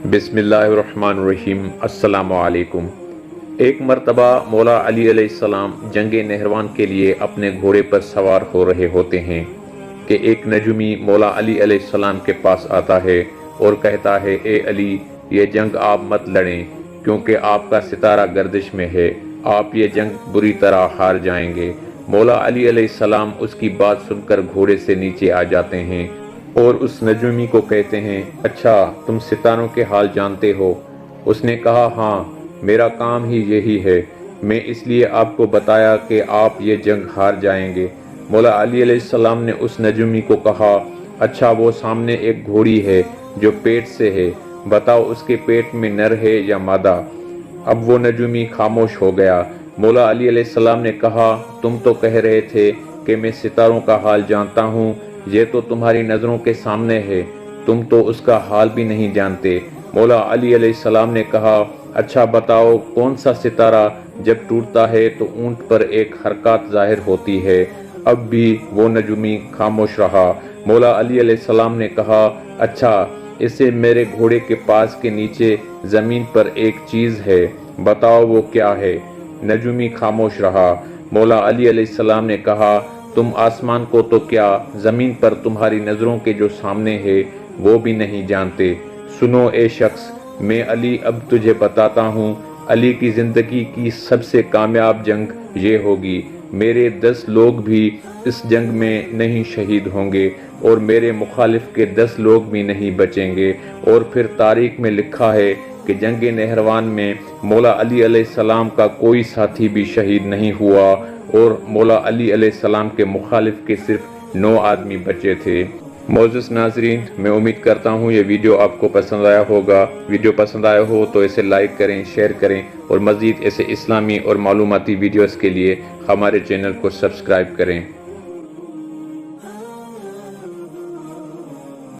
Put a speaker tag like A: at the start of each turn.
A: بسم اللہ الرحمن الرحیم۔ السلام علیکم۔ ایک مرتبہ مولا علی علیہ السلام جنگ نہروان کے لیے اپنے گھوڑے پر سوار ہو رہے ہوتے ہیں کہ ایک نجومی مولا علی علیہ السلام کے پاس آتا ہے اور کہتا ہے، اے علی، یہ جنگ آپ مت لڑیں کیونکہ آپ کا ستارہ گردش میں ہے، آپ یہ جنگ بری طرح ہار جائیں گے۔ مولا علی علیہ السلام اس کی بات سن کر گھوڑے سے نیچے آ جاتے ہیں اور اس نجومی کو کہتے ہیں، اچھا تم ستاروں کے حال جانتے ہو؟ اس نے کہا، ہاں، میرا کام ہی یہی ہے، میں اس لیے آپ کو بتایا کہ آپ یہ جنگ ہار جائیں گے۔ مولا علی علیہ السلام نے اس نجومی کو کہا، اچھا وہ سامنے ایک گھوڑی ہے جو پیٹ سے ہے، بتاؤ اس کے پیٹ میں نر ہے یا مادہ؟ اب وہ نجومی خاموش ہو گیا۔ مولا علی علیہ السلام نے کہا، تم تو کہہ رہے تھے کہ میں ستاروں کا حال جانتا ہوں، یہ تو تمہاری نظروں کے سامنے ہے، تم تو اس کا حال بھی نہیں جانتے۔ مولا علی علیہ السلام نے کہا، اچھا بتاؤ کون سا ستارہ جب ٹوٹتا ہے تو اونٹ پر ایک حرکات ظاہر ہوتی ہے؟ اب بھی وہ نجومی خاموش رہا۔ مولا علی علیہ السلام نے کہا، اچھا اسے میرے گھوڑے کے پاس کے نیچے زمین پر ایک چیز ہے، بتاؤ وہ کیا ہے؟ نجومی خاموش رہا۔ مولا علی علیہ السلام نے کہا، تم آسمان کو تو کیا زمین پر تمہاری نظروں کے جو سامنے ہے وہ بھی نہیں جانتے۔ سنو اے شخص، میں علی اب تجھے بتاتا ہوں، علی کی زندگی کی سب سے کامیاب جنگ یہ ہوگی، میرے 10 لوگ بھی اس جنگ میں نہیں شہید ہوں گے اور میرے مخالف کے 10 لوگ بھی نہیں بچیں گے۔ اور پھر تاریخ میں لکھا ہے کہ جنگ نہروان میں مولا علی علیہ السلام کا کوئی ساتھی بھی شہید نہیں ہوا اور مولا علی علیہ السلام کے مخالف کے صرف 9 آدمی بچے تھے۔ معزز ناظرین، میں امید کرتا ہوں یہ ویڈیو آپ کو پسند آیا ہوگا۔ ویڈیو پسند آیا ہو تو اسے لائک کریں، شیئر کریں اور مزید ایسے اسلامی اور معلوماتی ویڈیوز کے لیے ہمارے چینل کو سبسکرائب کریں۔